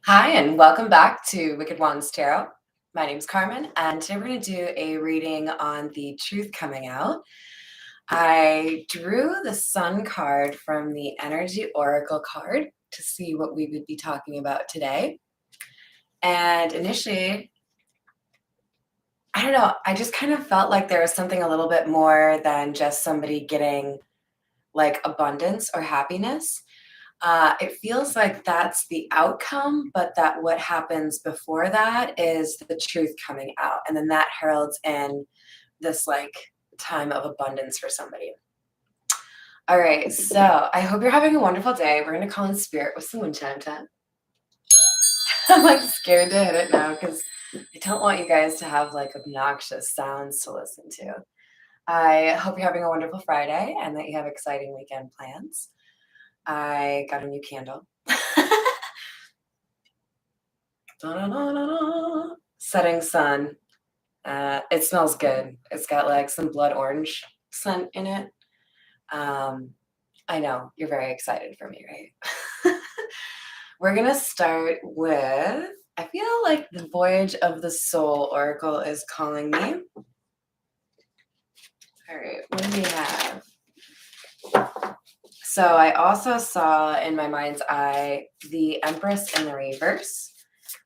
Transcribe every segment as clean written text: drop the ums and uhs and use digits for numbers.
Hi, and welcome back to Wicked Wands Tarot. My name's Carmen, and today we're going to do a reading on the truth coming out. I drew the Sun card from the Energy Oracle card to see what we would be talking about today. And initially, I don't know, I just kind of felt like there was something a little bit more than just somebody getting like abundance or happiness. It feels like that's the outcome, but that what happens before that is the truth coming out. And then that heralds in this like time of abundance for somebody. All right, so I hope you're having a wonderful day. We're going to call in spirit with some wind chime time. I'm like scared to hit it now because I don't want you guys to have like obnoxious sounds to listen to. I hope you're having a wonderful Friday and that you have exciting weekend plans. I got a new candle. Da-da-da-da-da. Setting sun. It smells good. It's got like some blood orange scent in it. I know you're very excited for me, right? We're gonna start with, I feel like the Voyage of the Soul Oracle is calling me. All right, what do we have? So I also saw in my mind's eye the Empress in the reverse.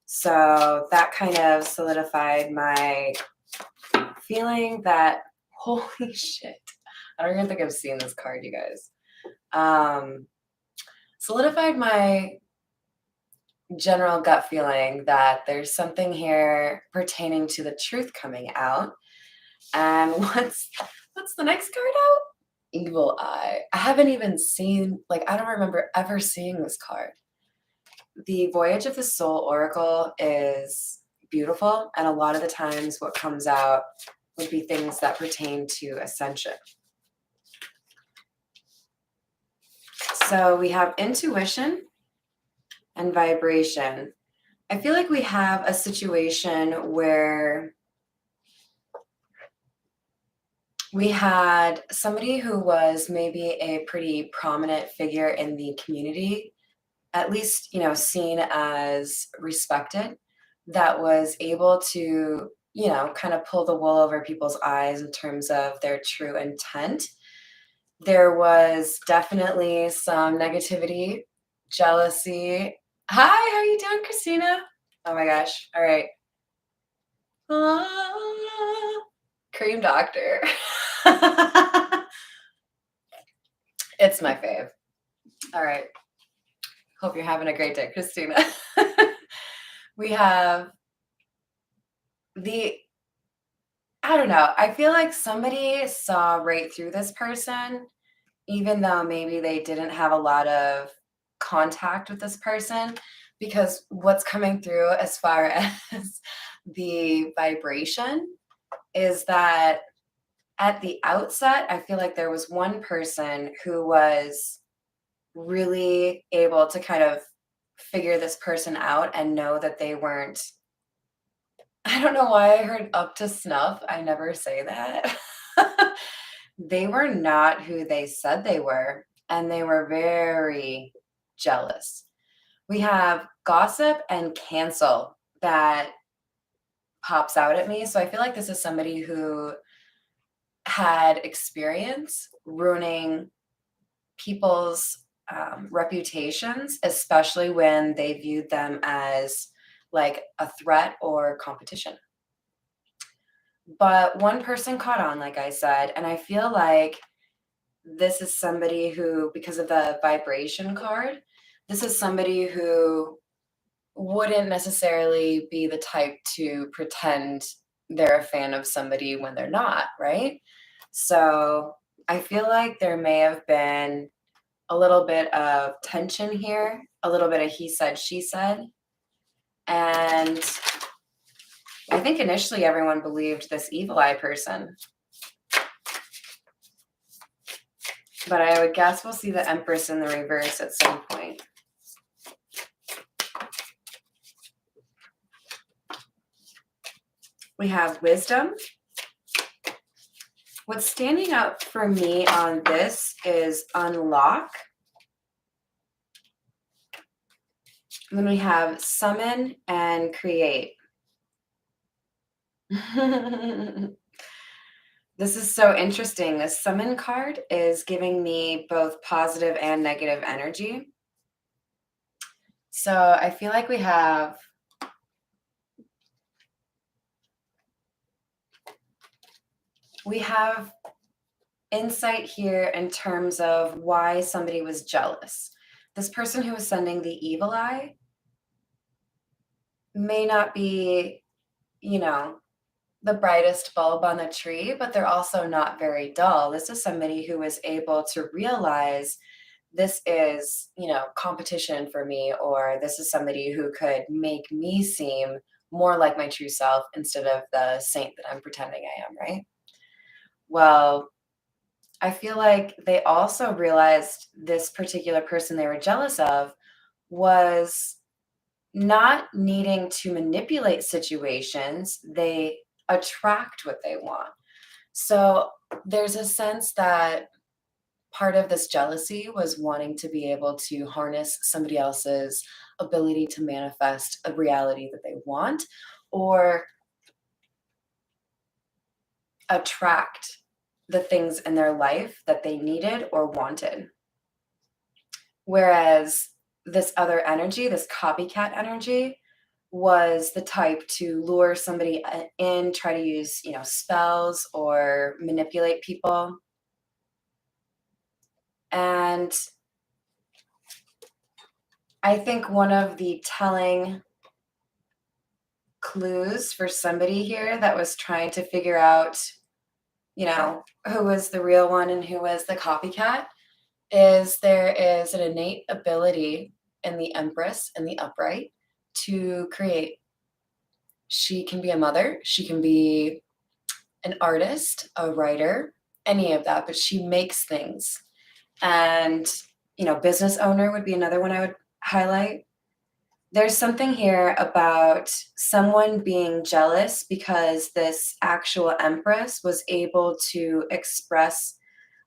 So that kind of solidified my feeling that, holy shit, I don't even think I've seen this card, you guys. Solidified my general gut feeling that there's something here pertaining to the truth coming out. And what's the next card out? Evil Eye. I haven't even seen, like, I don't remember ever seeing this card. The Voyage of the Soul Oracle is beautiful, and a lot of the times what comes out would be things that pertain to ascension. So we have intuition and vibration. I feel like we have a situation where we had somebody who was maybe a pretty prominent figure in the community, at least, seen as respected, that was able to, kind of pull the wool over people's eyes in terms of their true intent. There was definitely some negativity, jealousy. Hi, how you doing, Christina? Oh my gosh. All right. Cream Doctor. It's my fave. All right. Hope you're having a great day, Christina. We have I don't know. I feel like somebody saw right through this person, even though maybe they didn't have a lot of contact with this person, because what's coming through as far as the vibration is that at the outset, I feel like there was one person who was really able to kind of figure this person out and know that they weren't. I don't know why I heard up to snuff. I never say that. They were not who they said they were, and they were very jealous. We have gossip and cancel that pops out at me. So I feel like this is somebody who had experience ruining people's reputations, especially when they viewed them as like a threat or competition. But one person caught on, like I said, and I feel like this is somebody who, because of the vibration card, this is somebody who wouldn't necessarily be the type to pretend they're a fan of somebody when they're not, right? So I feel like there may have been a little bit of tension here, a little bit of he said, she said. And I think initially everyone believed this evil eye person. But I would guess we'll see the Empress in the reverse at some point. We have wisdom. What's standing out for me on this is unlock And then we have summon and create. This is so interesting. This summon card is giving me both positive and negative energy. So I feel like we have insight here in terms of why somebody was jealous. This person who was sending the evil eye may not be, you know, the brightest bulb on the tree, but they're also not very dull. This is somebody who was able to realize this is, competition for me, or this is somebody who could make me seem more like my true self instead of the saint that I'm pretending I am, right? Well, I feel like they also realized this particular person they were jealous of was not needing to manipulate situations. They attract what they want. So there's a sense that part of this jealousy was wanting to be able to harness somebody else's ability to manifest a reality that they want, or attract the things in their life that they needed or wanted. Whereas this other energy, this copycat energy, was the type to lure somebody in, try to use, spells or manipulate people. And I think one of the telling clues for somebody here that was trying to figure out, who was the real one and who was the copycat is there is an innate ability in the Empress and the upright to create. She can be a mother, she can be an artist, a writer, any of that, but she makes things. And, business owner would be another one I would highlight. There's something here about someone being jealous because this actual Empress was able to express,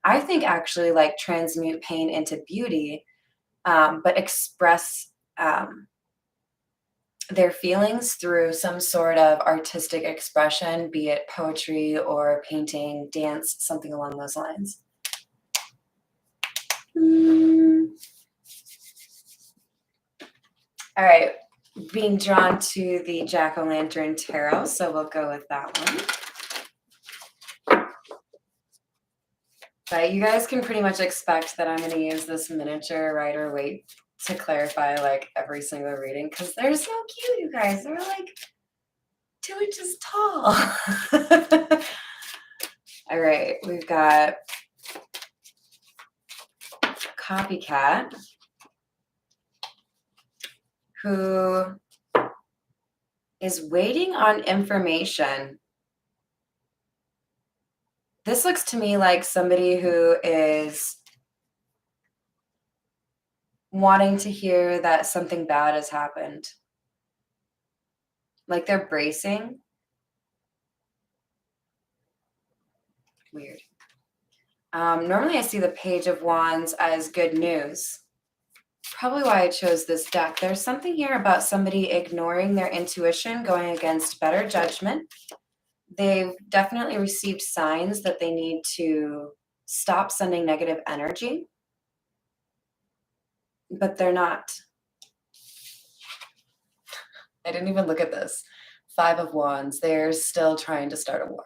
I think, actually like transmute pain into beauty, but express their feelings through some sort of artistic expression, be it poetry or painting, dance, something along those lines. All right, being drawn to the Jack-o'-lantern tarot, so we'll go with that one. But you guys can pretty much expect that I'm going to use this miniature Rider-Waite to clarify like every single reading because they're so cute, you guys. They're like 2 inches tall. All right, we've got Copycat, who is waiting on information. This looks to me like somebody who is wanting to hear that something bad has happened. Like they're bracing. Weird. Normally I see the Page of Wands as good news. Probably why I chose this deck. There's something here about somebody ignoring their intuition, going against better judgment. They've definitely received signs that they need to stop sending negative energy, but they're not. I didn't even look at this. 5 of Wands. They're still trying to start a war.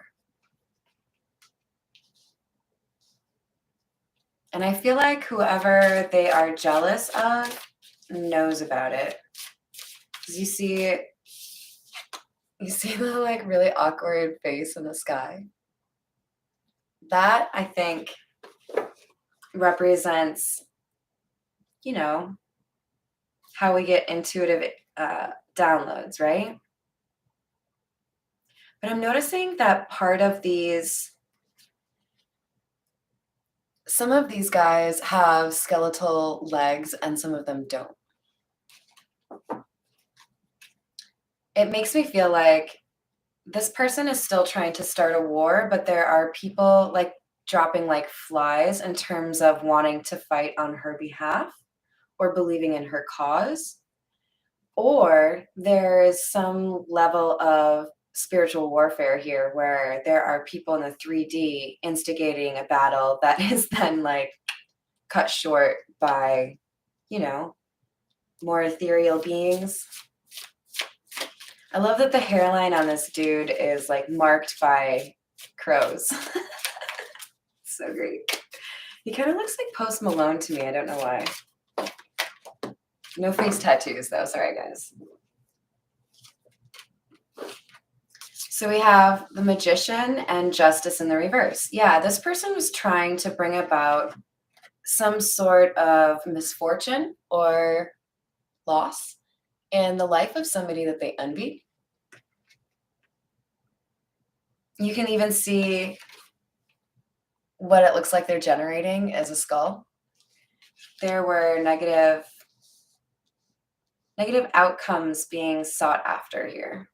And I feel like whoever they are jealous of knows about it. 'Cause you see the like really awkward face in the sky. That I think represents, how we get intuitive downloads, right? But I'm noticing that some of these guys have skeletal legs and some of them don't. It makes me feel like this person is still trying to start a war, but there are people like dropping like flies in terms of wanting to fight on her behalf or believing in her cause. Or there is some level of spiritual warfare here where there are people in the 3D instigating a battle that is then like cut short by, you know, more ethereal beings. I love that the hairline on this dude is like marked by crows. So great. He kind of looks like Post Malone to me. I don't know why. No face tattoos though. Sorry, guys. So we have the Magician and Justice in the reverse. Yeah, this person was trying to bring about some sort of misfortune or loss in the life of somebody that they envied. You can even see what it looks like they're generating as a skull. There were negative outcomes being sought after here.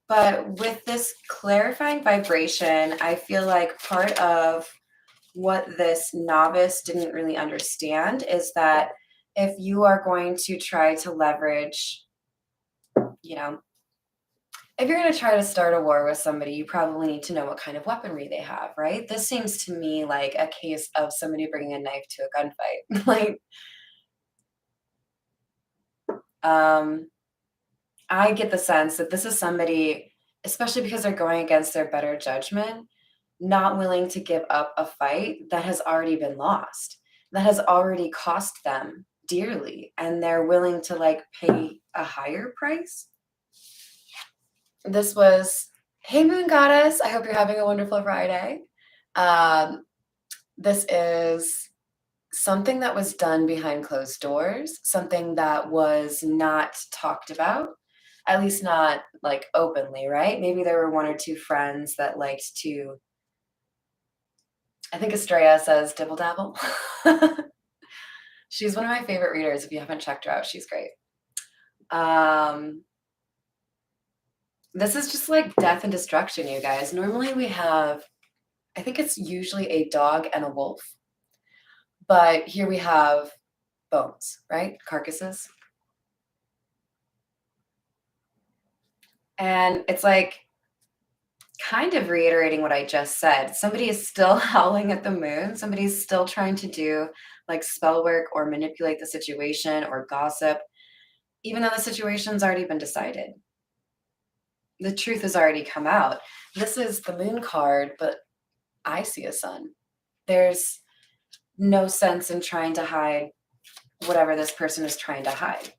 But with this clarifying vibration, I feel like part of what this novice didn't really understand is that if you are going to try to leverage, you know, if you're going to try to start a war with somebody, you probably need to know what kind of weaponry they have, right? This seems to me like a case of somebody bringing a knife to a gunfight. Like, I get the sense that this is somebody, especially because they're going against their better judgment, not willing to give up a fight that has already been lost, that has already cost them dearly, and they're willing to like pay a higher price. This was, hey Moon Goddess, I hope you're having a wonderful Friday. This is something that was done behind closed doors, something that was not talked about, at least not like openly, right? Maybe there were one or two friends that liked to, I think Estrella says dibble dabble. She's one of my favorite readers. If you haven't checked her out, she's great. This is just like death and destruction, you guys. Normally we have, I think it's usually a dog and a wolf, but here we have bones, right? Carcasses. And it's like kind of reiterating what I just said. Somebody is still howling at the moon. Somebody's still trying to do like spell work or manipulate the situation or gossip, even though the situation's already been decided. The truth has already come out. This is the moon card, but I see a sun. There's no sense in trying to hide whatever this person is trying to hide.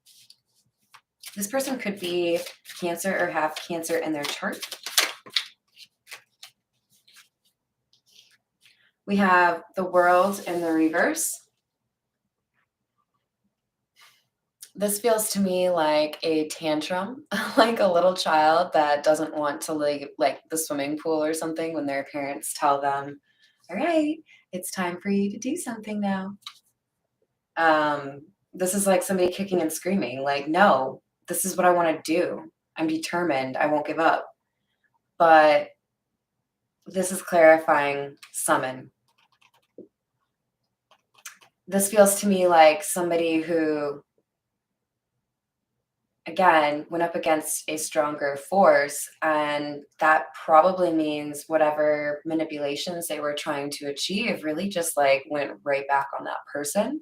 This person could be Cancer or have Cancer in their chart. We have the World in the reverse. This feels to me like a tantrum, like a little child that doesn't want to leave like the swimming pool or something when their parents tell them, all right, it's time for you to do something now. This is like somebody kicking and screaming, like, no, this is what I want to do. I'm determined. I won't give up. But this is clarifying summon. This feels to me like somebody who, again, went up against a stronger force, and that probably means whatever manipulations they were trying to achieve really just like went right back on that person.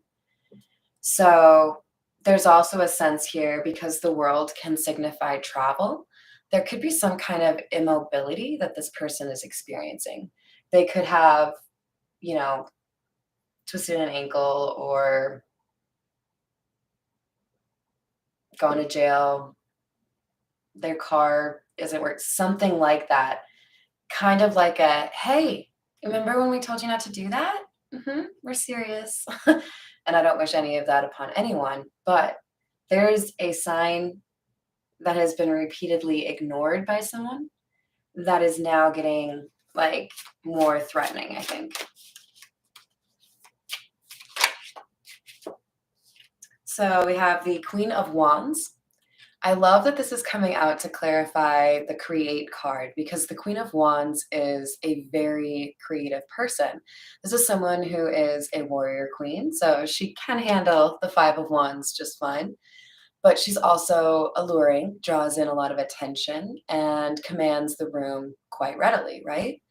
So there's also a sense here, because the world can signify travel, there could be some kind of immobility that this person is experiencing. They could have, you know, twisted an ankle or gone to jail. Their car isn't work, something like that. Kind of like a, hey, remember when we told you not to do that? We're serious. And I don't wish any of that upon anyone, but there's a sign that has been repeatedly ignored by someone that is now getting like more threatening, I think. So we have the Queen of Wands. I love that this is coming out to clarify the create card because the Queen of Wands is a very creative person. This is someone who is a warrior queen, so she can handle the Five of Wands just fine. But she's also alluring, draws in a lot of attention, and commands the room quite readily, right?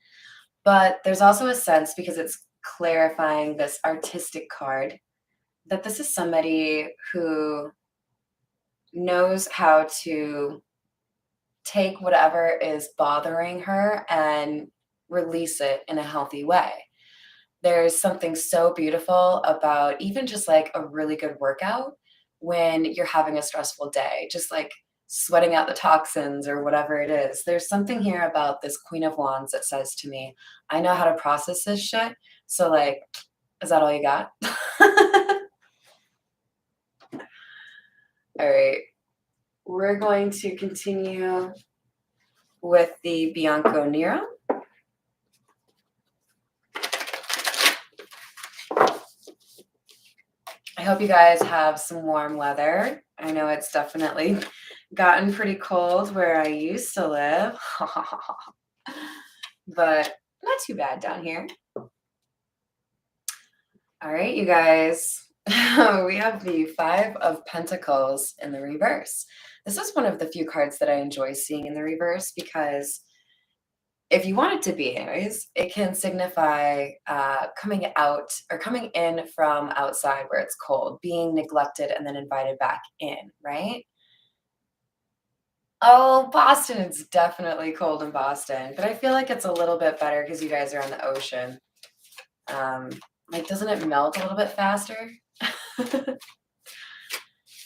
But there's also a sense, because it's clarifying this artistic card, that this is somebody who knows how to take whatever is bothering her and release it in a healthy way. There's something so beautiful about even just like a really good workout when you're having a stressful day, just like sweating out the toxins or whatever it is. There's something here about this Queen of Wands that says to me, I know how to process this shit. So, like, is that all you got? All right. We're going to continue with the Bianco Nero. I hope you guys have some warm weather. I know it's definitely gotten pretty cold where I used to live, but not too bad down here. All right, you guys, we have the Five of Pentacles in the reverse. This is one of the few cards that I enjoy seeing in the reverse because if you want it to be anyways, it can signify coming out or coming in from outside where it's cold, being neglected and then invited back in, right? Oh, Boston, it's definitely cold in Boston, but I feel like it's a little bit better because you guys are on the ocean. Um, like, doesn't it melt a little bit faster?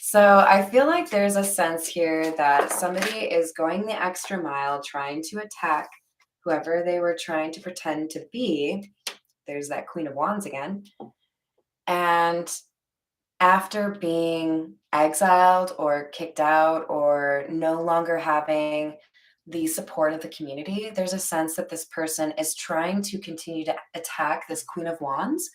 So I feel like there's a sense here that somebody is going the extra mile trying to attack whoever they were trying to pretend to be. There's that Queen of Wands again. And after being exiled or kicked out or no longer having the support of the community, there's a sense that this person is trying to continue to attack this Queen of Wands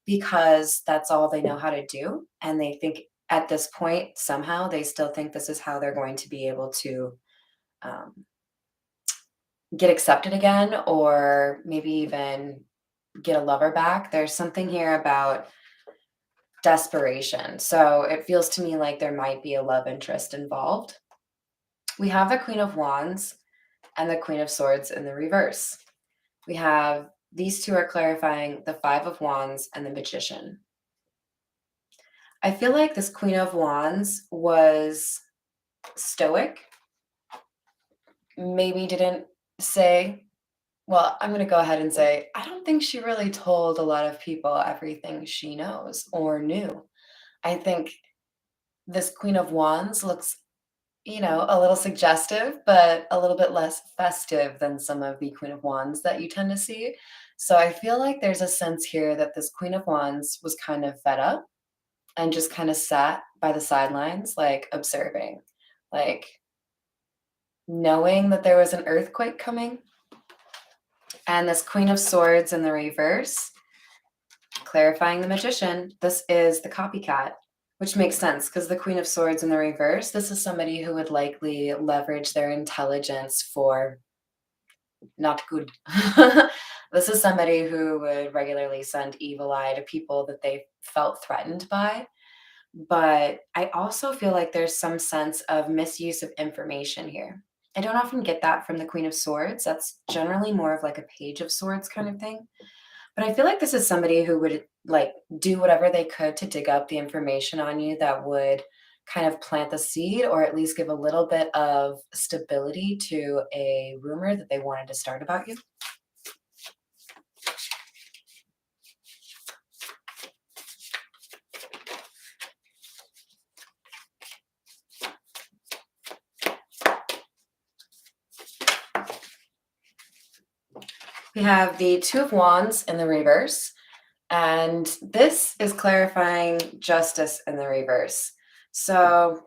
because that's all they know how to do. And they think at this point, somehow, they still think this is how they're going to be able to um, get accepted again or maybe even get a lover back. There's something here about desperation. So it feels to me like there might be a love interest involved. We have the Queen of Wands and the Queen of Swords in the reverse. We have these two are clarifying the Five of Wands and the Magician. I feel like this Queen of Wands was stoic, maybe didn't say, well, I'm going to go ahead and say, I don't think she really told a lot of people everything she knows or knew. I think this Queen of Wands looks, a little suggestive, but a little bit less festive than some of the Queen of Wands that you tend to see. So I feel like there's a sense here that this Queen of Wands was kind of fed up and just kind of sat by the sidelines, like observing, like knowing that there was an earthquake coming. And this Queen of Swords in the reverse, clarifying the Magician, this is the copycat, which makes sense because the Queen of Swords in the reverse, this is somebody who would likely leverage their intelligence for not good. This is somebody who would regularly send evil eye to people that they felt threatened by. But I also feel like there's some sense of misuse of information here. I don't often get that from the Queen of Swords. That's generally more of like a Page of Swords kind of thing. But I feel like this is somebody who would like do whatever they could to dig up the information on you that would kind of plant the seed or at least give a little bit of stability to a rumor that they wanted to start about you. We have the Two of Wands in the reverse, and this is clarifying justice in the reverse. So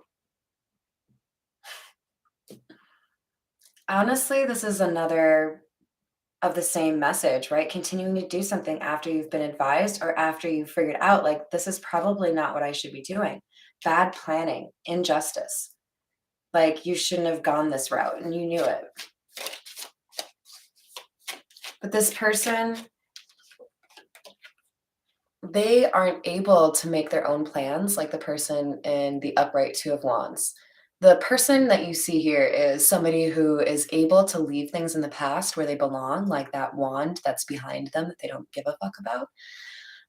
honestly, this is another of the same message, right? Continuing to do something after you've been advised or after you've figured out, like, this is probably not what I should be doing. Bad planning, injustice. Like, you shouldn't have gone this route and you knew it. But this person, they aren't able to make their own plans like the person in the upright Two of Wands. The person that you see here is somebody who is able to leave things in the past where they belong, like that wand that's behind them that they don't give a fuck about.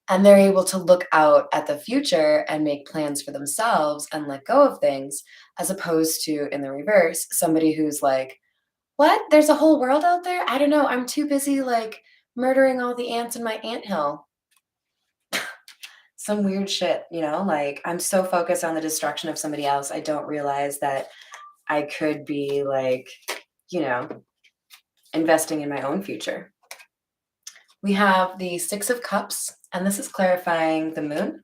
And they're able to look out at the future and make plans for themselves and let go of things, as opposed to in the reverse, somebody who's like, what? There's a whole world out there? I don't know. I'm too busy like murdering all the ants in my anthill. Some weird shit, like I'm so focused on the destruction of somebody else, I don't realize that I could be like, you know, investing in my own future. We have the Six of Cups, and this is clarifying the moon.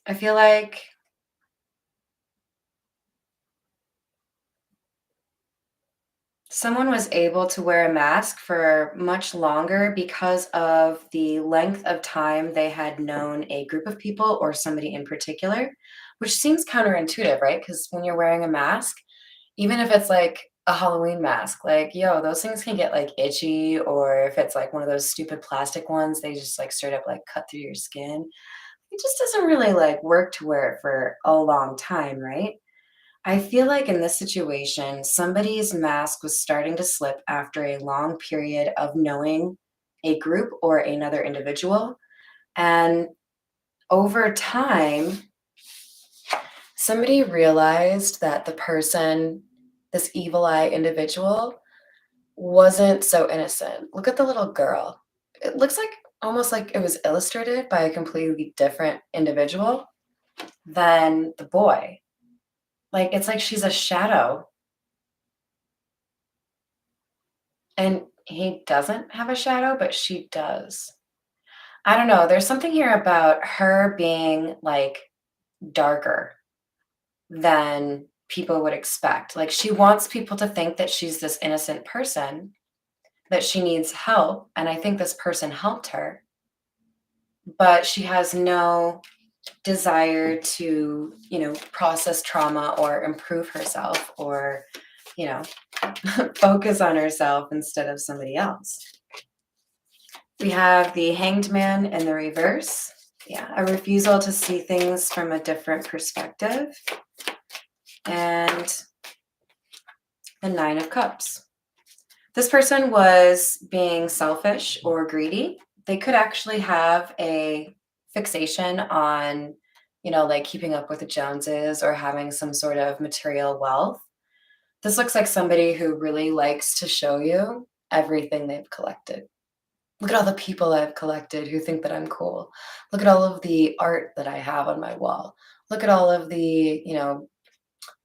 I feel like someone was able to wear a mask for much longer because of the length of time they had known a group of people or somebody in particular, which seems counterintuitive, right? Because when you're wearing a mask, even if it's like a Halloween mask, like, yo, those things can get like itchy, or if it's like one of those stupid plastic ones, they just like straight up like cut through your skin. It just doesn't really like work to wear it for a long time, right? I feel like in this situation, somebody's mask was starting to slip after a long period of knowing a group or another individual. And over time, somebody realized that the person, this evil eye individual, wasn't so innocent. Look at the little girl. It looks like almost like it was illustrated by a completely different individual than the boy. Like, it's like she's a shadow. And he doesn't have a shadow, but she does. I don't know. There's something here about her being like darker than people would expect. Like, she wants people to think that she's this innocent person, that she needs help. And I think this person helped her, but she has no desire to, process trauma or improve herself or, you know, focus on herself instead of somebody else. We have the Hanged Man in the reverse. Yeah, a refusal to see things from a different perspective. And the Nine of Cups. This person was being selfish or greedy. They could actually have a fixation on, like keeping up with the Joneses or having some sort of material wealth. This looks like somebody who really likes to show you everything they've collected. Look at all the people I've collected who think that I'm cool. Look at all of the art that I have on my wall. Look at all of the,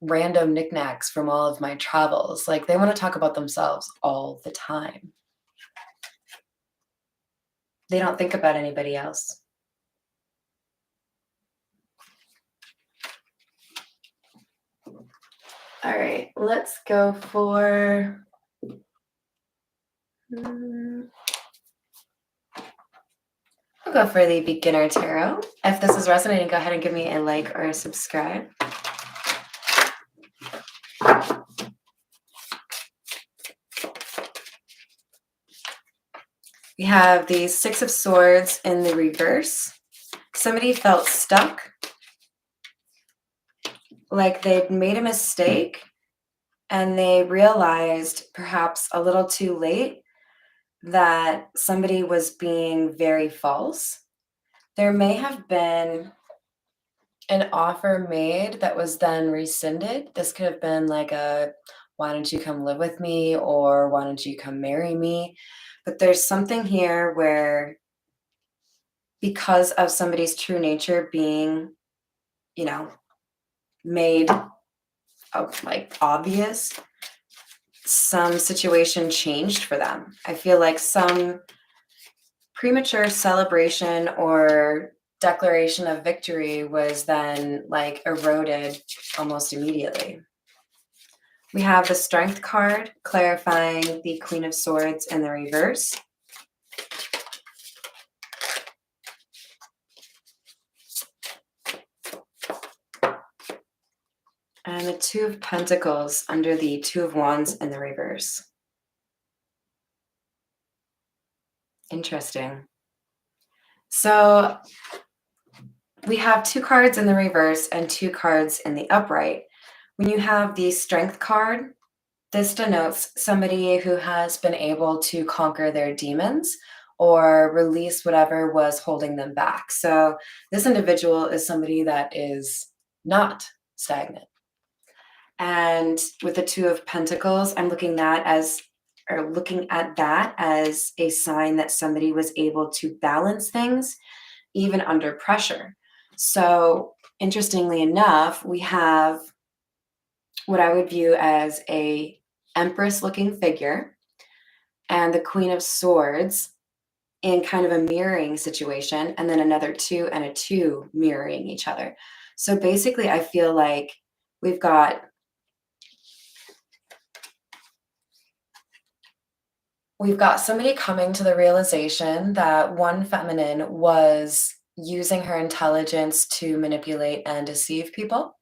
random knickknacks from all of my travels. Like, they want to talk about themselves all the time. They don't think about anybody else. All right, let's go for I'll go for the beginner tarot. If this is resonating, go ahead and give me a like or a subscribe. We have the Six of Swords in the reverse. Somebody felt stuck, like they'd made a mistake, and they realized perhaps a little too late that somebody was being very false. There may have been an offer made that was then rescinded. This could have been like a, why don't you come live with me, or why don't you come marry me? But there's something here where, because of somebody's true nature being, made like obvious, some situation changed for them. I feel like some premature celebration or declaration of victory was then like eroded almost immediately. We have the Strength card clarifying the Queen of Swords in the reverse. And the Two of Pentacles under the Two of Wands in the reverse. Interesting. So we have two cards in the reverse and two cards in the upright. When you have the Strength card, this denotes somebody who has been able to conquer their demons or release whatever was holding them back. So this individual is somebody that is not stagnant. And with the Two of Pentacles, I'm looking at that as a sign that somebody was able to balance things even under pressure. So interestingly enough, we have what I would view as a empress looking figure and the Queen of Swords in kind of a mirroring situation, and then another two and a two mirroring each other. So basically, I feel like we've got somebody coming to the realization that one feminine was using her intelligence to manipulate and deceive people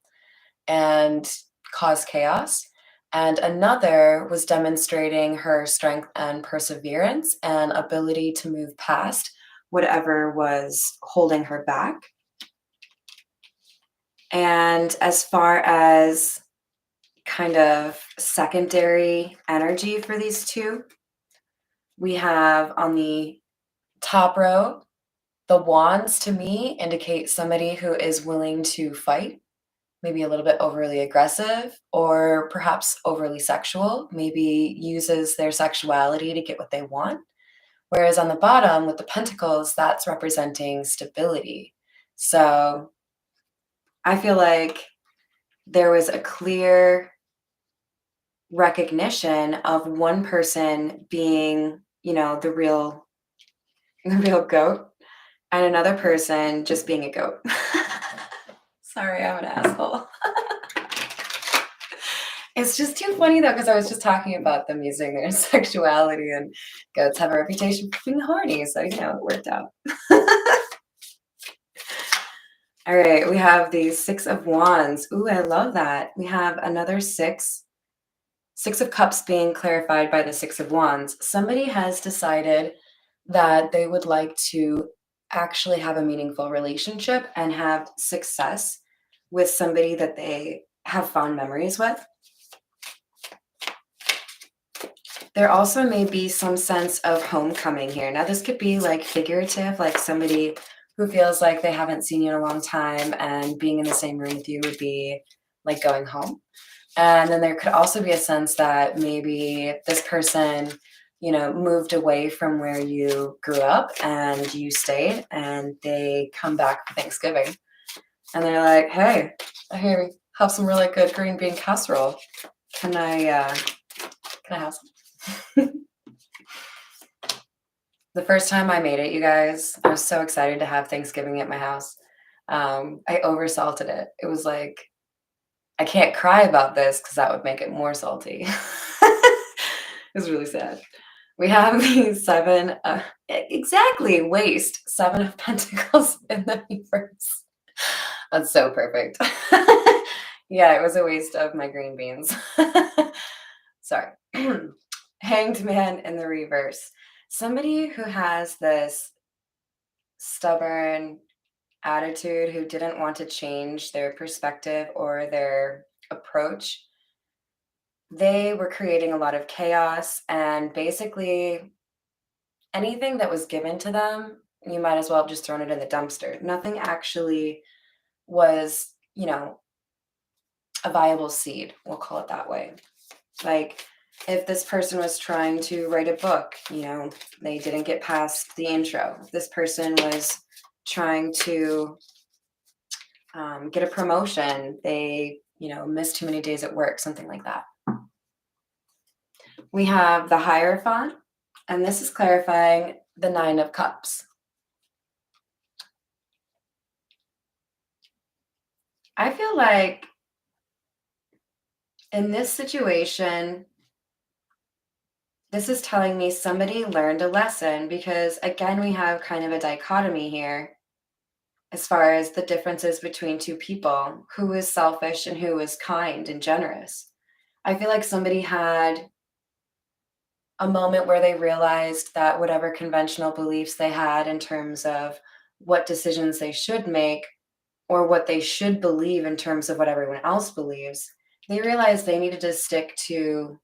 and cause chaos. And another was demonstrating her strength and perseverance and ability to move past whatever was holding her back. And as far as kind of secondary energy for these two, we have on the top row, the wands to me indicate somebody who is willing to fight, maybe a little bit overly aggressive or perhaps overly sexual, maybe uses their sexuality to get what they want. Whereas on the bottom with the pentacles, that's representing stability. So I feel like there was a clear recognition of one person being, the real goat, and another person just being a goat. Sorry, I'm an asshole. It's just too funny though, because I was just talking about them using their sexuality, and goats have a reputation for being horny, so it worked out. All right, we have the Six of Wands. Ooh, I love that. We have another Six of Cups being clarified by the Six of Wands. Somebody has decided that they would like to actually have a meaningful relationship and have success with somebody that they have fond memories with. There also may be some sense of homecoming here. Now, this could be like figurative, like somebody who feels like they haven't seen you in a long time and being in the same room with you would be like going home. And then there could also be a sense that maybe this person, moved away from where you grew up and you stayed, and they come back for Thanksgiving. And they're like, hey, I hear we have some really good green bean casserole. Can I have some? The first time I made it, you guys, I was so excited to have Thanksgiving at my house. I oversalted it. It was like, I can't cry about this because that would make it more salty. It was really sad. We have the waste, Seven of Pentacles in the reverse. That's so perfect. Yeah, it was a waste of my green beans. Sorry. Hanged Man in the reverse. Somebody who has this stubborn attitude, who didn't want to change their perspective or their approach. They were creating a lot of chaos, and basically anything that was given to them, you might as well have just thrown it in the dumpster. Nothing actually was, a viable seed. We'll call it that way. Like if this person was trying to write a book, they didn't get past the intro. If this person was trying to get a promotion, they, missed too many days at work, something like that. We have the Hierophant, and this is clarifying the Nine of Cups. I feel like in this situation, this is telling me somebody learned a lesson, because again, we have kind of a dichotomy here. as far as the differences between two people, who is selfish and who is kind and generous. I feel like somebody had a moment where they realized that whatever conventional beliefs they had in terms of what decisions they should make or what they should believe in terms of what everyone else believes, they realized they needed to stick to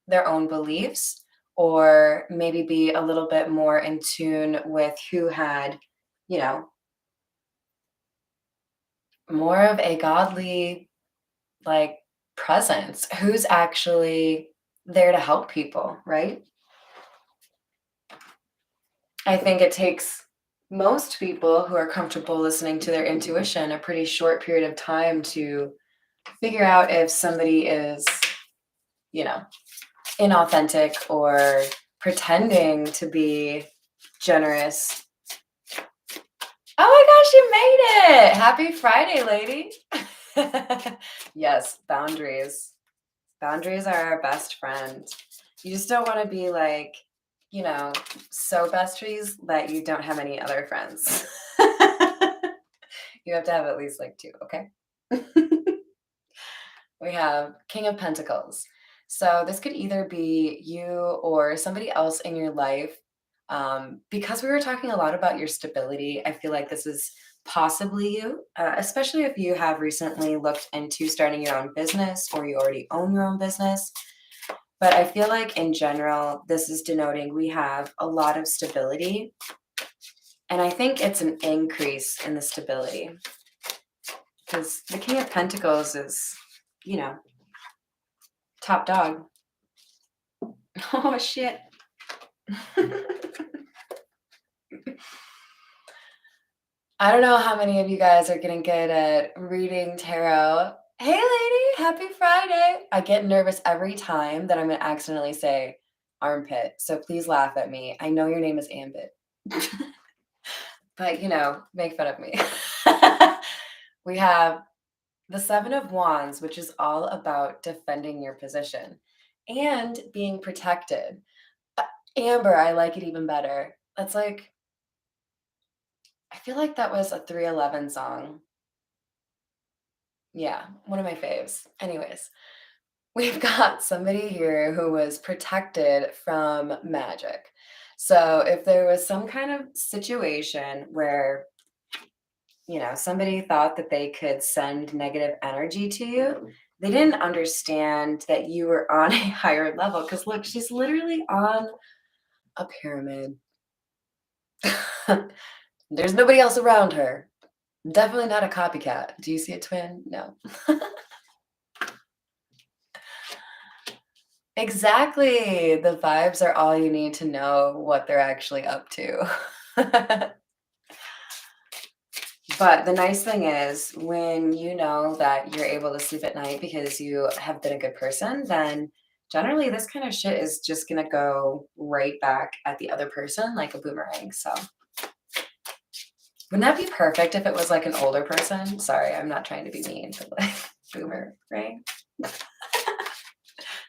their own beliefs or maybe be a little bit more in tune with who had, you know, more of a godly like presence, who's actually there to help people, right? I think it takes most people who are comfortable listening to their intuition a pretty short period of time to figure out if somebody is, you know, inauthentic or pretending to be generous. Oh my gosh, you made it! Happy Friday, lady. Yes, boundaries. Boundaries are our best friend. You just don't want to be like, so best friends that you don't have any other friends. You have to have at least like two, okay? We have King of Pentacles. So this could either be you or somebody else in your life. Because we were talking a lot about your stability, I feel like this is possibly you, especially if you have recently looked into starting your own business or you already own your own business. But I feel like in general, this is denoting we have a lot of stability. And I think it's an increase in the stability because the King of Pentacles is, you know, top dog. Oh, shit. I don't know how many of you guys are getting good at reading tarot. Hey, lady, happy Friday. I get nervous every time that I'm going to accidentally say armpit. So please laugh at me. I know your name is Ambit. But, make fun of me. We have the Seven of Wands, which is all about defending your position and being protected. Amber, I like it even better. That's like, I feel like that was a 311 song. Yeah, one of my faves. Anyways, we've got somebody here who was protected from magic. So if there was some kind of situation where, somebody thought that they could send negative energy to you, they didn't understand that you were on a higher level. Because look, she's literally on a pyramid. There's nobody else around her. Definitely not a copycat. Do you see a twin? No. Exactly. The vibes are all you need to know what they're actually up to. But the nice thing is, when you know that you're able to sleep at night because you have been a good person, then generally this kind of shit is just going to go right back at the other person like a boomerang. So, wouldn't that be perfect if it was like an older person? Sorry, I'm not trying to be mean, but like boomerang.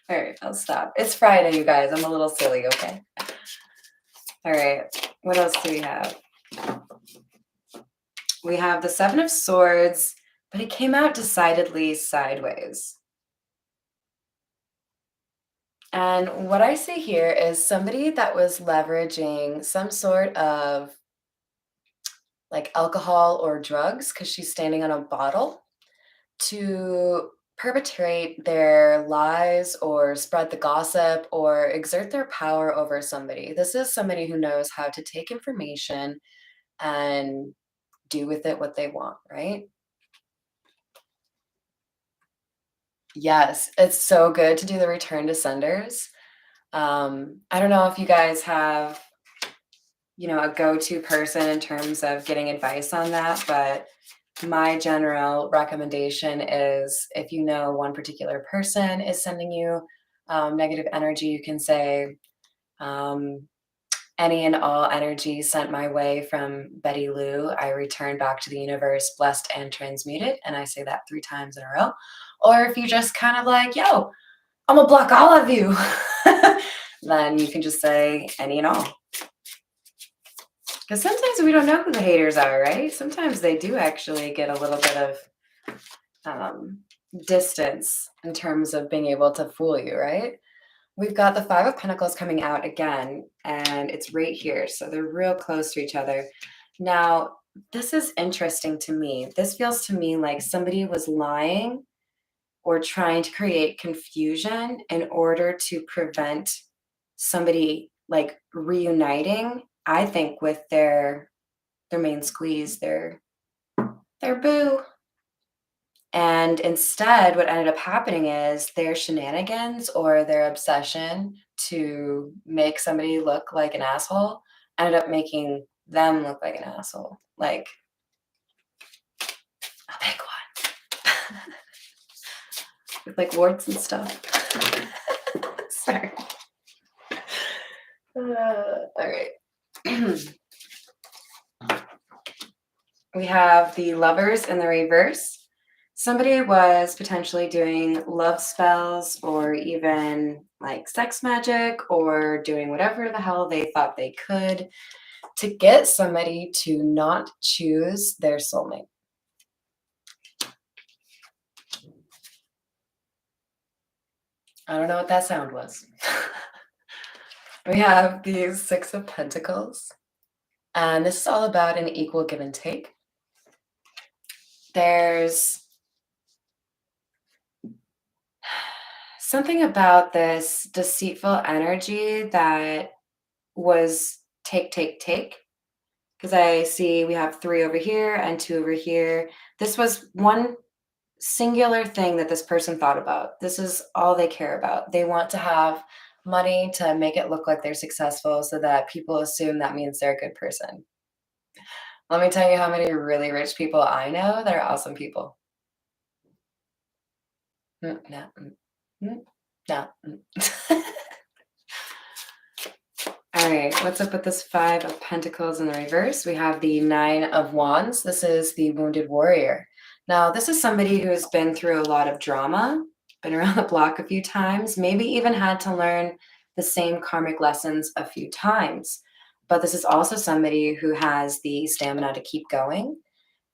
All right, I'll stop. It's Friday, you guys. I'm a little silly, okay? All right, what else do we have? We have the Seven of Swords, but it came out decidedly sideways. And what I see here is somebody that was leveraging some sort of like alcohol or drugs because she's standing on a bottle to perpetrate their lies or spread the gossip or exert their power over somebody. This is somebody who knows how to take information and do with it what they want, right? Yes, it's so good to do the return to senders. I don't know if you guys have, a go-to person in terms of getting advice on that, but my general recommendation is if you know one particular person is sending you negative energy, you can say, any and all energy sent my way from Betty Lou, I return back to the universe, blessed and transmuted. And I say that 3 times in a row. Or if you just kind of like, yo, I'm gonna block all of you, then you can just say any and all. Because sometimes we don't know who the haters are, right? Sometimes they do actually get a little bit of um, distance in terms of being able to fool you, right? We've got the Five of Pentacles coming out again, and it's right here. So they're real close to each other. Now, this is interesting to me. This feels to me like somebody was lying or trying to create confusion in order to prevent somebody like reuniting, I think, with their main squeeze, their boo. And instead, what ended up happening is their shenanigans or their obsession to make somebody look like an asshole ended up making them look like an asshole, like a big one, with like warts and stuff. Sorry. All right. We have the Lovers in the reverse. Somebody was potentially doing love spells or even like sex magic or doing whatever the hell they thought they could to get somebody to not choose their soulmate. I don't know what that sound was. We have the Six of Pentacles, and this is all about an equal give and take. There's something about this deceitful energy that was take, take, take. Because I see we have 3 over here and 2 over here. This was one singular thing that this person thought about. This is all they care about. They want to have money to make it look like they're successful so that people assume that means they're a good person. Let me tell you how many really rich people I know that are awesome people. No, no. All right, what's up with this Five of Pentacles in the reverse? We have the Nine of Wands. This is the Wounded Warrior. Now, this is somebody who has been through a lot of drama, been around the block a few times, maybe even had to learn the same karmic lessons a few times. But this is also somebody who has the stamina to keep going.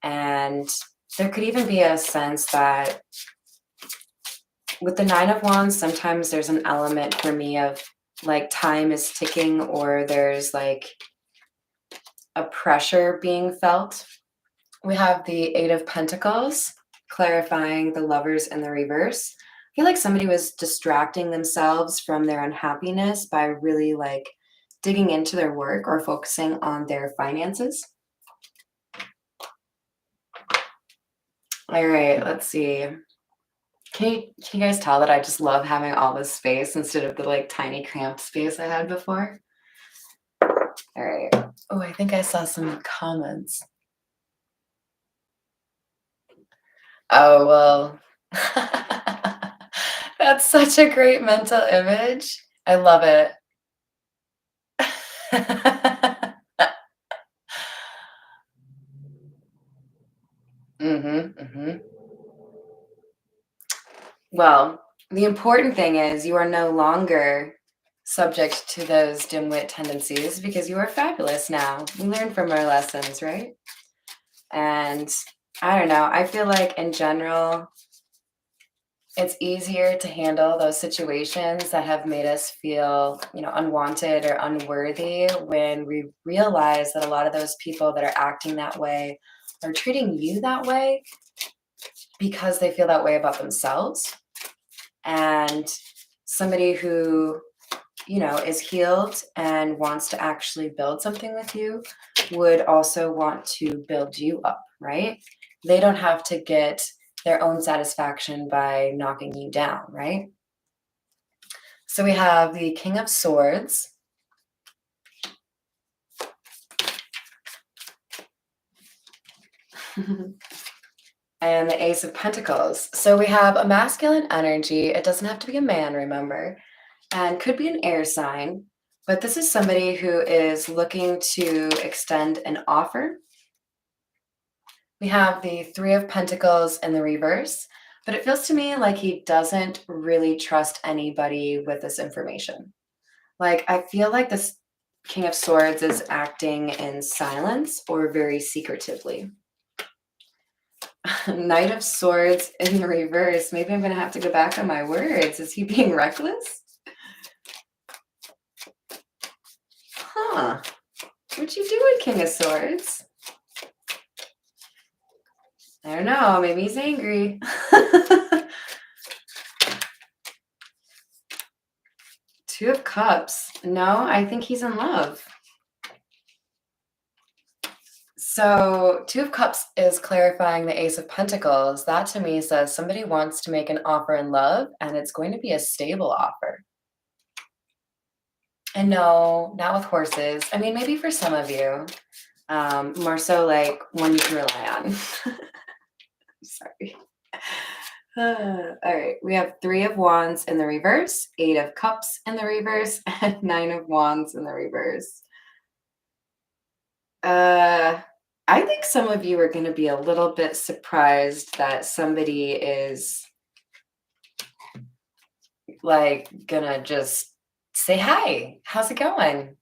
And there could even be a sense that with the Nine of Wands, sometimes there's an element for me of like time is ticking or there's like a pressure being felt. We have the Eight of Pentacles, clarifying the Lovers in the reverse. I feel like somebody was distracting themselves from their unhappiness by really like digging into their work or focusing on their finances. All right, let's see. Can you guys tell that I just love having all this space instead of the like tiny cramped space I had before? All right. Oh, I think I saw some comments. Oh, well. That's such a great mental image. I love it. Mhm, mhm. Well, the important thing is you are no longer subject to those dim-wit tendencies because you are fabulous now. We learn from our lessons, right? And I don't know, I feel like in general, it's easier to handle those situations that have made us feel, unwanted or unworthy when we realize that a lot of those people that are acting that way are treating you that way because they feel that way about themselves. And somebody who, is healed and wants to actually build something with you would also want to build you up, right? They don't have to get their own satisfaction by knocking you down, right? So we have the King of Swords. And the Ace of Pentacles. So we have a masculine energy. It doesn't have to be a man, remember, and could be an air sign. But this is somebody who is looking to extend an offer. We have the Three of Pentacles in the reverse, but it feels to me like he doesn't really trust anybody with this information. Like, I feel like this King of Swords is acting in silence or very secretively. Knight of Swords in the reverse. Maybe I'm going to have to go back on my words. Is he being reckless? Huh. What'd you do with King of Swords? I don't know. Maybe he's angry. Two of Cups. No, I think he's in love. So Two of Cups is clarifying the Ace of Pentacles. That to me says somebody wants to make an offer in love, and it's going to be a stable offer. And no, not with horses. I mean, maybe for some of you, more so like one you can rely on. Sorry. All right, we have Three of Wands in the reverse, Eight of Cups in the reverse, and Nine of Wands in the reverse. I think some of you are going to be a little bit surprised that somebody is like gonna just say, hi, how's it going?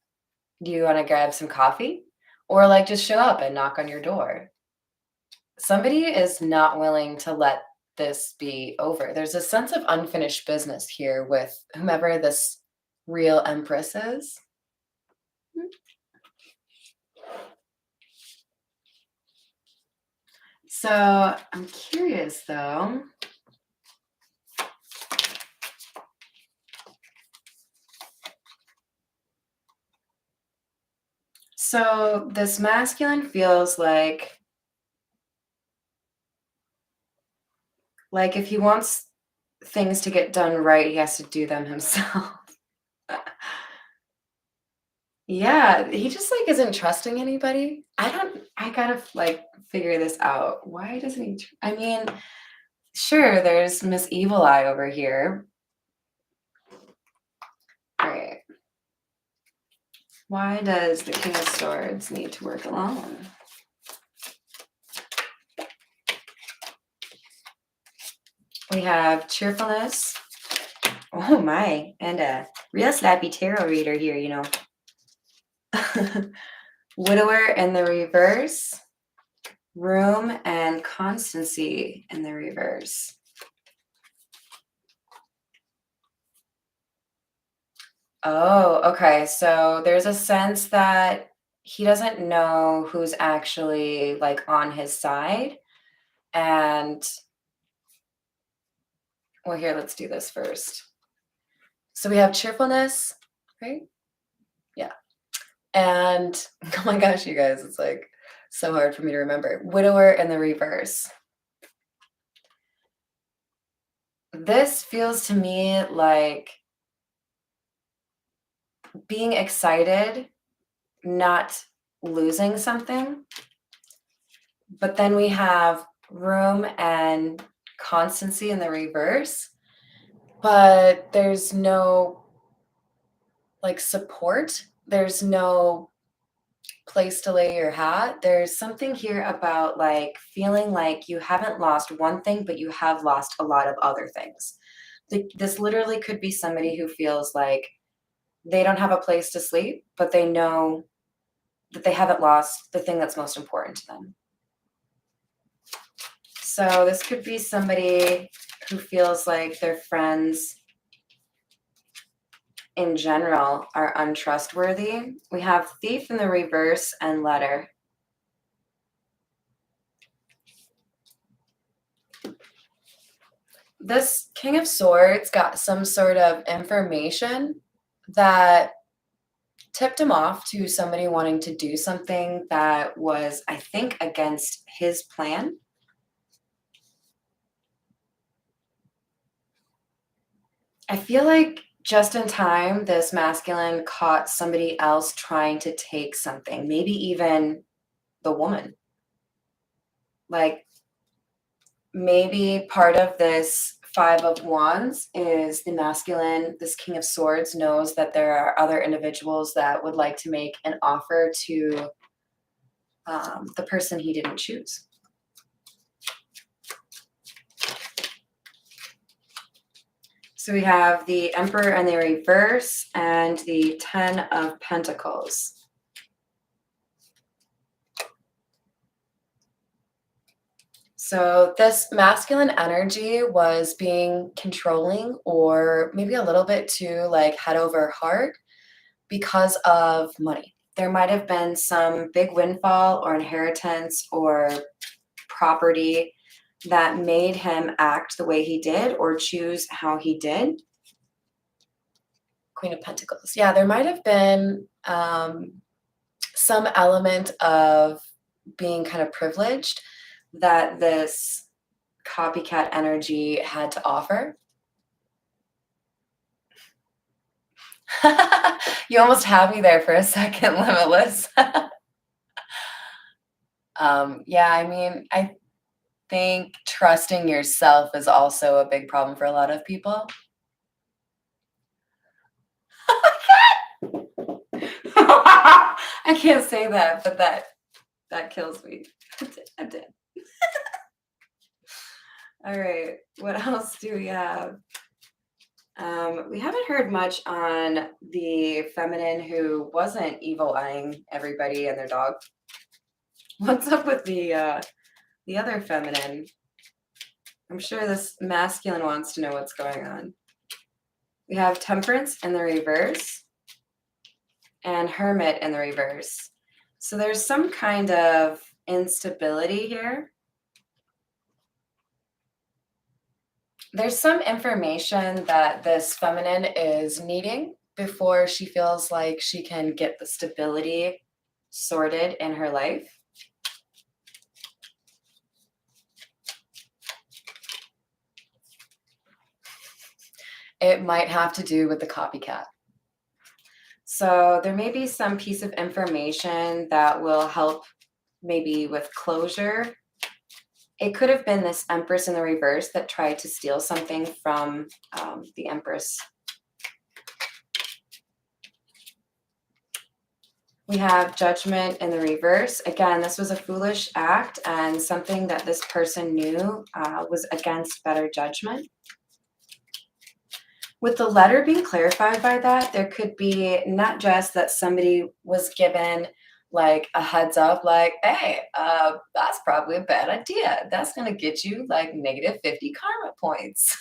Do you want to grab some coffee? Or like just show up and knock on your door. Somebody is not willing to let this be over. There's a sense of unfinished business here with whomever this real Empress is. So I'm curious though. So this masculine feels like if he wants things to get done right, he has to do them himself. Yeah, he just like isn't trusting anybody. I gotta like figure this out. Why doesn't he? I mean, sure, there's Miss Evil Eye over here. All right. Why does the King of Swords need to work alone? We have cheerfulness. Oh my, and a real slappy tarot reader here, you know. Widower in the reverse. Room and constancy in the reverse. Oh, okay. So there's a sense that he doesn't know who's actually like on his side. And well, here, let's do this first. So we have cheerfulness, right? Yeah. And oh my gosh, you guys, it's like so hard for me to remember. Widower in the reverse. This feels to me like being excited, not losing something. But then we have room and constancy in the reverse, but there's no like support. There's no place to lay your hat. There's something here about like feeling like you haven't lost one thing, but you have lost a lot of other things. This literally could be somebody who feels like they don't have a place to sleep, but they know that they haven't lost the thing that's most important to them. So this could be somebody who feels like their friends in general are untrustworthy. We have Thief in the reverse and Letter. This King of Swords got some sort of information that tipped him off to somebody wanting to do something that was, I think, against his plan. I feel like just in time, this masculine caught somebody else trying to take something, maybe even the woman. Like maybe part of this Five of Wands is the masculine, this King of Swords knows that there are other individuals that would like to make an offer to the person he didn't choose. So we have the Emperor in the reverse and the Ten of Pentacles. So this masculine energy was being controlling or maybe a little bit too like head over heart because of money. There might have been some big windfall or inheritance or property that made him act the way he did or choose how he did. Queen of Pentacles. Yeah, there might have been some element of being kind of privileged that this copycat energy had to offer. You almost had me there for a second, Limitless. Yeah, I mean, I think trusting yourself is also a big problem for a lot of people. I can't say that, but that kills me. I did. All right, what else do we have? We haven't heard much on the feminine who wasn't evil eyeing everybody and their dog. What's up with the other feminine? I'm sure this masculine wants to know what's going on. We have Temperance in the reverse and Hermit in the reverse. So there's some kind of instability here. There's some information that this feminine is needing before she feels like she can get the stability sorted in her life. It might have to do with the copycat. So there may be some piece of information that will help maybe with closure. It could have been this Empress in the reverse that tried to steal something from the Empress. We have Judgment in the reverse. Again, this was a foolish act and something that this person knew was against better judgment. With the letter being clarified by that, there could be not just that somebody was given like a heads up, like, hey, that's probably a bad idea. That's going to get you like negative 50 karma points.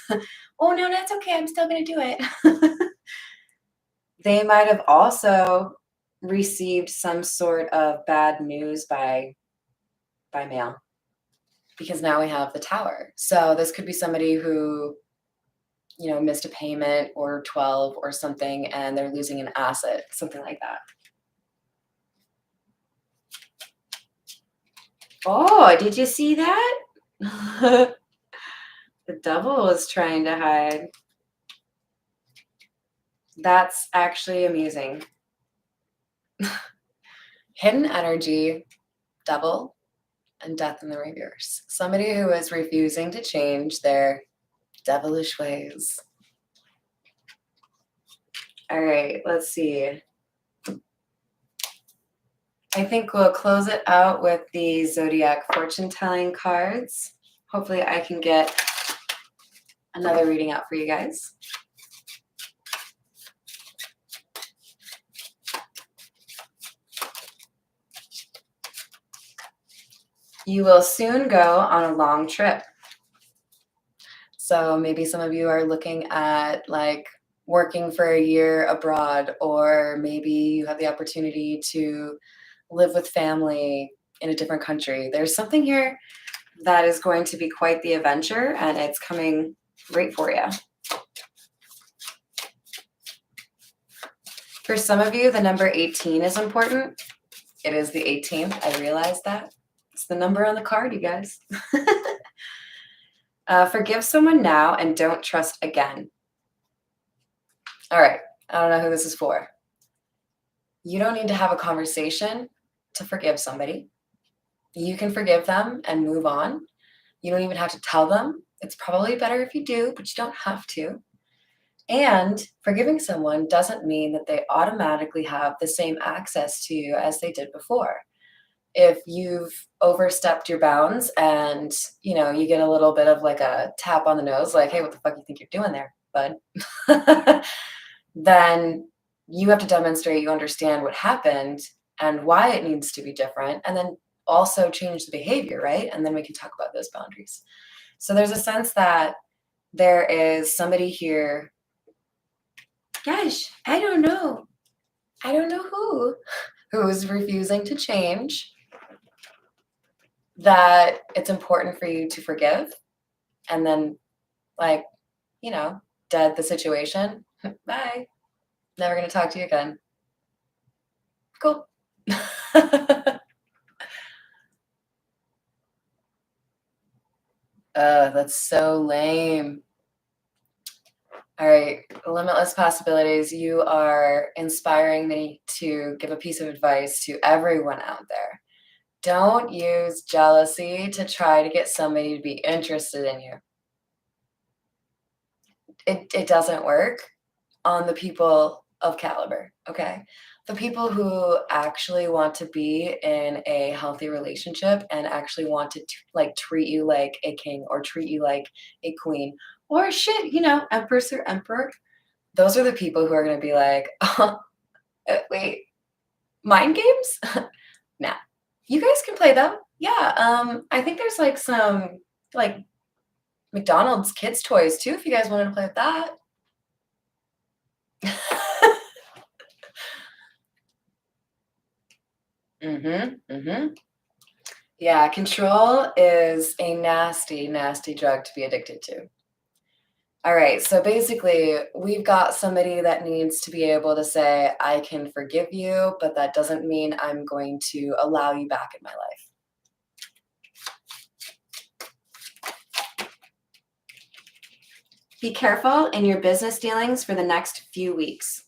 Oh, no, that's okay. I'm still going to do it. They might have also received some sort of bad news by mail because now we have the Tower. So this could be somebody who, you know, missed a payment or 12 or something and they're losing an asset, something like that. Oh, did you see that? The devil was trying to hide. That's actually amusing. Hidden energy, devil, and death in the reverse. Somebody who is refusing to change their devilish ways. All right, let's see. I think we'll close it out with the Zodiac fortune telling cards. Hopefully I can get another reading out for you guys. You will soon go on a long trip. So maybe some of you are looking at like working for a year abroad, or maybe you have the opportunity to live with family in a different country. There's something here that is going to be quite the adventure, and it's coming right for you. For some of you, the number 18 is important. It is the 18th. I realize that. It's the number on the card, you guys. Forgive someone now and don't trust again. All right. I don't know who this is for. You don't need to have a conversation to forgive somebody. You can forgive them and move on. You don't even have to tell them. It's probably better if you do, but you don't have to. And forgiving someone doesn't mean that they automatically have the same access to you as they did before. If you've overstepped your bounds and, you know, you get a little bit of like a tap on the nose, like, hey, what the fuck you think you're doing there, bud, then you have to demonstrate you understand what happened and why it needs to be different, and then also change the behavior, right? And then we can talk about those boundaries. So there's a sense that there is somebody here. Gosh, I don't know. I don't know who's refusing to change, that it's important for you to forgive and then, like, you know, dead the situation. Bye. Never going to talk to you again. Cool. That's so lame. All right, limitless possibilities. You are inspiring me to give a piece of advice to everyone out there. Don't use jealousy to try to get somebody to be interested in you. It doesn't work on the people of caliber, okay? The people who actually want to be in a healthy relationship and actually want to like treat you like a king or treat you like a queen or shit, empress or emperor. Those are the people who are going to be like, oh, wait, mind games? Nah, you guys can play them. Yeah, I think there's like some like McDonald's kids toys too if you guys wanted to play with that. Mhm, mhm. Yeah, control is a nasty, nasty drug to be addicted to. All right, so basically, we've got somebody that needs to be able to say, "I can forgive you, but that doesn't mean I'm going to allow you back in my life." Be careful in your business dealings for the next few weeks.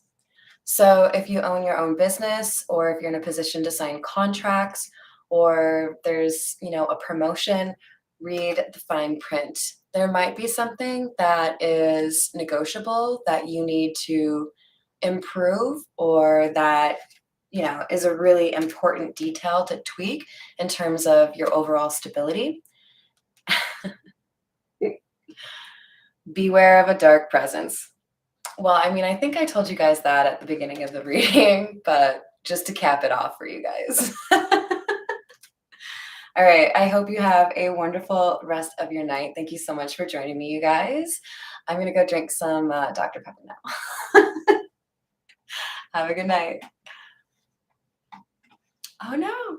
So if you own your own business or if you're in a position to sign contracts or there's, a promotion, read the fine print. There might be something that is negotiable that you need to improve or that, is a really important detail to tweak in terms of your overall stability. Beware of a dark presence. Well, I mean, I think I told you guys that at the beginning of the reading, but just to cap it off for you guys. All right. I hope you have a wonderful rest of your night. Thank you so much for joining me, you guys. I'm going to go drink some Dr. Pepper now. Have a good night. Oh, no.